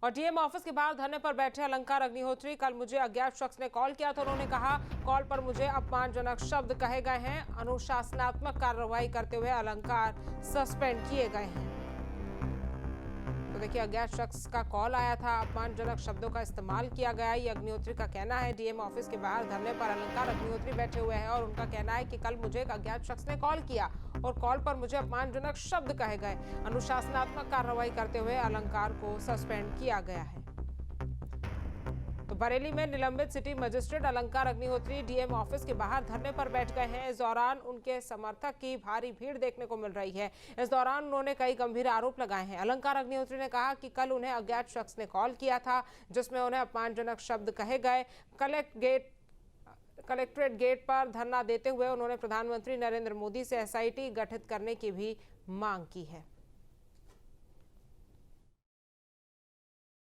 और DM office के बाहर धरने पर बैठे अलंकार अग्निहोत्री, कल मुझे अज्ञात शख्स ने कॉल किया तो उन्होंने कहा कॉल पर मुझे अपमानजनक शब्द कहे गए हैं। अनुशासनात्मक कार्रवाई करते हुए अलंकार सस्पेंड किए गए हैं। तो देखिए, अज्ञात शख्स का कॉल आया था, अपमानजनक शब्दों का इस्तेमाल किया गया। ये अग्निहोत्री का कहना है। डीएम ऑफिस के बाहर धरने पर अलंकार अग्निहोत्री बैठे हुए हैं और उनका कहना है कि कल मुझे एक अज्ञात शख्स ने कॉल किया और कॉल पर मुझे अपमानजनक शब्द कहे गए। अनुशासनात्मक कार्रवाई करते हुए अलंकार को सस्पेंड किया गया है। तो बरेली में निलंबित सिटी मजिस्ट्रेट अलंकार अग्निहोत्री डीएम ऑफिस के बाहर धरने पर बैठ गए हैं। इस दौरान उनके समर्थक की भारी भीड़ देखने को मिल रही है। इस दौरान उन्होंने कई गंभीर आरोप लगाए हैं। अलंकार अग्निहोत्री ने कहा कि कल उन्हें अज्ञात शख्स ने कॉल किया था जिसमें उन्हें अपमानजनक शब्द कहे गए। कलेक्ट्रेट गेट पर धरना देते हुए उन्होंने प्रधानमंत्री नरेंद्र मोदी से एसआईटी गठित करने की भी मांग की है।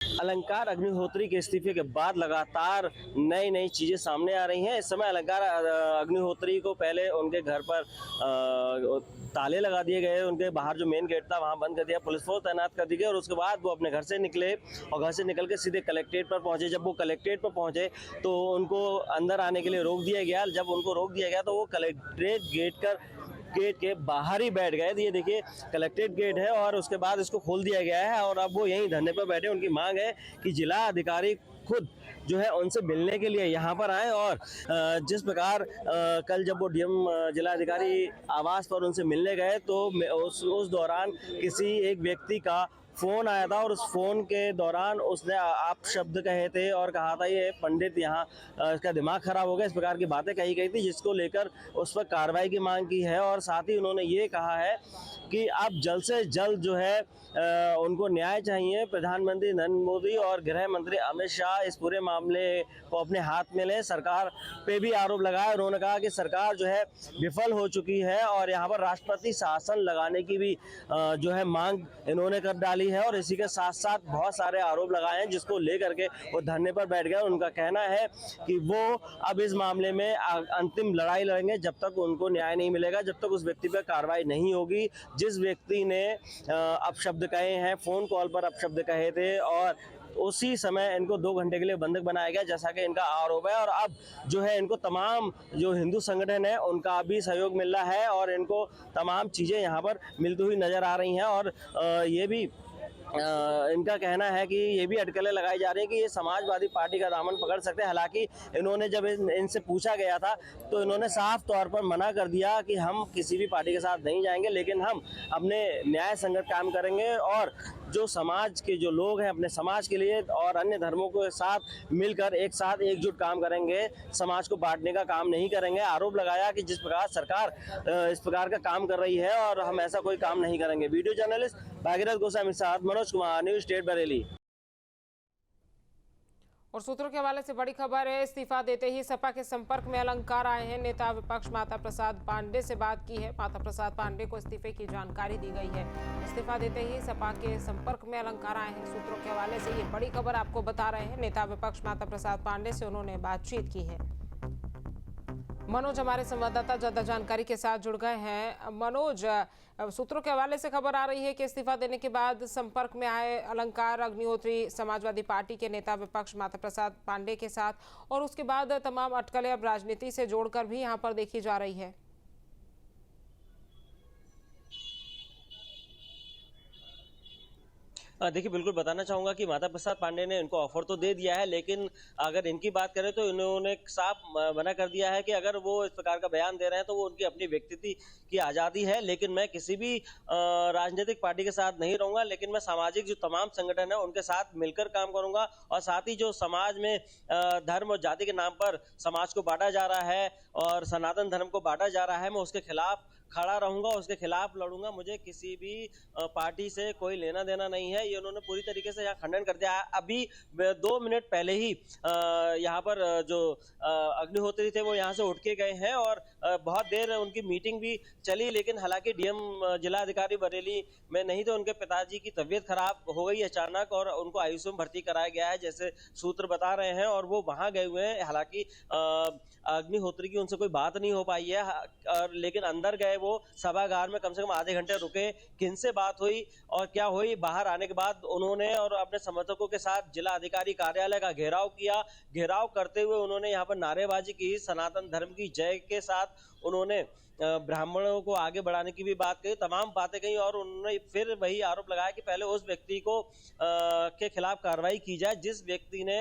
अलंकार अग्निहोत्री के इस्तीफे के बाद लगातार नई नई चीजें सामने आ रही हैं। इस समय अलंकार अग्निहोत्री को पहले उनके घर पर ताले लगा दिए गए, उनके बाहर जो मेन गेट था वहां बंद कर दिया, पुलिस फोर्स तैनात कर दी गई और उसके बाद वो अपने घर से निकले और घर से निकल के सीधे कलेक्ट्रेट पर पहुंचे। जब वो कलेक्ट्रेट पर पहुंचे तो उनको अंदर आने के लिए रोक दिया गया। जब उनको रोक दिया गया तो वो कलेक्ट्रेट गेट के बाहर ही बैठ गए। ये देखिए, कलेक्ट्रेट गेट है और उसके बाद इसको खोल दिया गया है और अब वो यहीं धरने पर बैठे। उनकी मांग है कि जिला अधिकारी खुद जो है उनसे मिलने के लिए यहाँ पर आए और जिस प्रकार कल जब वो डीएम जिला अधिकारी आवास पर उनसे मिलने गए तो उस दौरान किसी एक व्यक्ति का फ़ोन आया था और उस फ़ोन के दौरान उसने आप शब्द कहे थे और कहा था ये पंडित यहाँ इसका दिमाग खराब हो गया, इस प्रकार की बातें कही गई थी, जिसको लेकर उस पर कार्रवाई की मांग की है। और साथ ही उन्होंने ये कहा है कि आप जल्द से जल्द जो है उनको न्याय चाहिए। प्रधानमंत्री नरेंद्र मोदी और गृह मंत्री अमित शाह इस पूरे मामले को अपने हाथ में लें। सरकार पे भी आरोप लगाया। उन्होंने कहा कि सरकार जो है विफल हो चुकी है और यहाँ पर राष्ट्रपति शासन लगाने की भी जो है मांग इन्होंने कर डाली है और इसी के साथ साथ बहुत सारे आरोप लगाए हैं, जिसको लेकर के वो धरने पर बैठ गए। उनका कहना है कि वो अब इस मामले में अंतिम लड़ाई लड़ेंगे जब तक उनको न्याय नहीं मिलेगा, जब तक उस व्यक्ति पर कार्रवाई नहीं होगी जिस व्यक्ति ने अपशब्द कहे हैं, फोन कॉल पर अपशब्द कहे थे और उसी समय इनको 2 घंटे के लिए बंधक बनाया गया, जैसा कि इनका आरोप है। और अब जो है इनको तमाम जो हिंदू संगठन है उनका भी सहयोग मिल रहा है और इनको तमाम चीज़ें यहाँ पर मिलती हुई नजर आ रही हैं। और ये भी इनका कहना है कि ये भी अटकलें लगाई जा रही हैं कि ये समाजवादी पार्टी का दामन पकड़ सकते हैं। हालांकि इन्होंने जब इनसे पूछा गया था तो इन्होंने साफ तौर पर मना कर दिया कि हम किसी भी पार्टी के साथ नहीं जाएंगे, लेकिन हम अपने न्याय संगत काम करेंगे और जो समाज के जो लोग हैं अपने समाज के लिए और अन्य धर्मों के साथ मिलकर एक साथ एकजुट काम करेंगे, समाज को बांटने का काम नहीं करेंगे। आरोप लगाया कि जिस प्रकार सरकार इस प्रकार का काम कर रही है और हम ऐसा कोई काम नहीं करेंगे। वीडियो जर्नलिस्ट भागीरथ गोस्वामी के साथ मनोज कुमार, न्यूज़ स्टेट बरेली। और सूत्रों के हवाले से बड़ी खबर है, इस्तीफा देते ही सपा के संपर्क में अलंकार आए हैं। नेता विपक्ष माता प्रसाद पांडे से बात की है। माता प्रसाद पांडे को इस्तीफे की जानकारी दी गई है। इस्तीफा देते ही सपा के संपर्क में अलंकार आए हैं। सूत्रों के हवाले से ये बड़ी खबर आपको बता रहे हैं। नेता विपक्ष माता प्रसाद पांडे से उन्होंने बातचीत की है। मनोज हमारे संवाददाता ज्यादा जानकारी के साथ जुड़ गए हैं। मनोज, सूत्रों के हवाले से खबर आ रही है कि इस्तीफा देने के बाद संपर्क में आए अलंकार अग्निहोत्री समाजवादी पार्टी के नेता विपक्ष माता प्रसाद पांडे के साथ, और उसके बाद तमाम अटकलें अब राजनीति से जोड़कर भी यहां पर देखी जा रही है। देखिए, बिल्कुल बताना चाहूँगा कि माता प्रसाद पांडे ने इनको ऑफर तो दे दिया है, लेकिन अगर इनकी बात करें तो इन्होंने साफ मना कर दिया है कि अगर वो इस प्रकार का बयान दे रहे हैं तो वो उनकी अपनी व्यक्तित्व की आज़ादी है, लेकिन मैं किसी भी राजनीतिक पार्टी के साथ नहीं रहूँगा, लेकिन मैं सामाजिक जो तमाम संगठन है उनके साथ मिलकर काम करूँगा और साथ ही जो समाज में धर्म और जाति के नाम पर समाज को बांटा जा रहा है और सनातन धर्म को बांटा जा रहा है, मैं उसके खिलाफ खड़ा रहूंगा, उसके खिलाफ लड़ूंगा। मुझे किसी भी पार्टी से कोई लेना देना नहीं है, ये उन्होंने पूरी तरीके से यहाँ खंडन कर दिया है। अभी 2 मिनट पहले ही यहाँ पर जो अग्निहोत्री थे वो यहाँ से उठ के गए हैं और बहुत देर उनकी मीटिंग भी चली, लेकिन हालांकि डीएम जिला अधिकारी बरेली में नहीं थे, उनके पिताजी की तबीयत खराब हो गई अचानक और उनको आईसीयू में भर्ती कराया गया है, जैसे सूत्र बता रहे हैं, और वो वहां गए हुए हैं। हालांकि अग्निहोत्री की उनसे कोई बात नहीं हो पाई है, लेकिन अंदर गए गए वो सभागार में, कम से कम आधे घंटे रुके, किनसे बात हुई और क्या हुई। बाहर आने के बाद उन्होंने और अपने समर्थकों के साथ जिला अधिकारी कार्यालय का घेराव किया। घेराव करते हुए उन्होंने यहाँ पर नारेबाजी की, सनातन धर्म की जय के साथ उन्होंने ब्राह्मणों को आगे बढ़ाने की भी बात कही, तमाम बातें कही और उन्होंने फिर वही आरोप लगाया कि पहले उस व्यक्ति को के खिलाफ कार्रवाई की जाए जिस व्यक्ति ने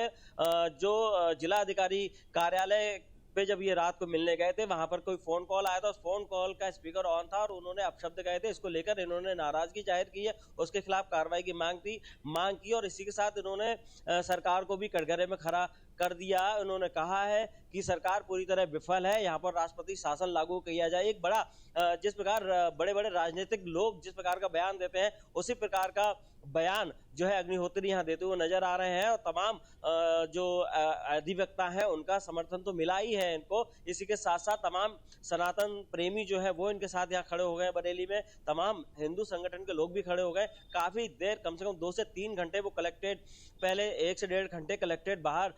जो जिला अधिकारी कार्यालय पे जब ये रात को मिलने गए थे वहां पर कोई फोन कॉल आया था, उस फोन कॉल का स्पीकर ऑन था और उन्होंने अपशब्द कहे थे। इसको लेकर इन्होंने नाराजगी जाहिर की है, उसके खिलाफ कार्रवाई की मांग की और इसी के साथ इन्होंने सरकार को भी कटघरे में खड़ा कर दिया। उन्होंने कहा है कि सरकार पूरी तरह विफल है, यहाँ पर राष्ट्रपति शासन लागू किया जाए। एक बड़ा जिस प्रकार बड़े बड़े राजनीतिक लोग जिस प्रकार का बयान देते हैं उसी प्रकार का बयान जो है अग्निहोत्री यहाँ देते हुए नजर आ रहे हैं और तमाम जो अधिवक्ता हैं उनका समर्थन तो मिला ही है इनको। इसी के साथ साथ तमाम सनातन प्रेमी जो है वो इनके साथ यहाँ खड़े हो गए। बरेली में तमाम हिंदू संगठन के लोग भी खड़े हो गए। काफी देर, कम से कम 2 से 3 घंटे वो कलेक्टेड, पहले 1 से 1.5 घंटे कलेक्टेड बाहर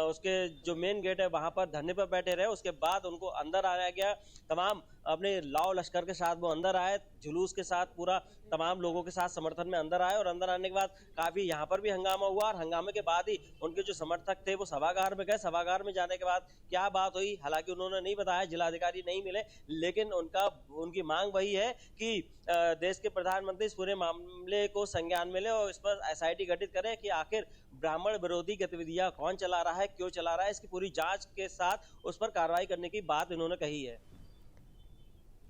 उसके जो मेन गेट है वहां पर धरने पर बैठे रहे। उसके बाद उनको अंदर आया गया, तमाम अपने लाव लश्कर के साथ वो अंदर आए, जुलूस के साथ पूरा तमाम लोगों के साथ समर्थन में अंदर आए और अंदर आने के बाद काफी यहाँ पर भी हंगामा हुआ और हंगामे के बाद ही उनके जो समर्थक थे वो सभागार में गए। सभागार में जाने के बाद क्या बात हुई हालांकि उन्होंने नहीं बताया, जिलाधिकारी नहीं मिले, लेकिन उनकी मांग वही है कि देश के प्रधानमंत्री इस पूरे मामले को संज्ञान में ले और इस पर SIT गठित करें कि आखिर ब्राह्मण विरोधी गतिविधियां कौन चला रहा है, क्यों चला रहा है, इसकी पूरी जांच के साथ उस पर कार्रवाई करने की बात इन्होंने कही है।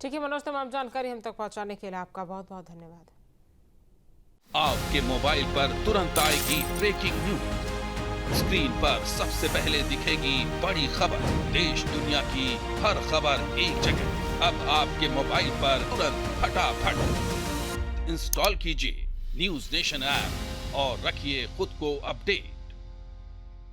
ठीक है मनोज, तमाम जानकारी हम तक पहुंचाने के लिए आपका बहुत बहुत धन्यवाद। आपके मोबाइल पर तुरंत आएगी ब्रेकिंग न्यूज, स्क्रीन पर सबसे पहले दिखेगी बड़ी खबर, देश दुनिया की हर खबर एक जगह। अब आपके मोबाइल पर तुरंत फटाफट इंस्टॉल कीजिए न्यूज नेशन ऐप और रखिए खुद को अपडेट।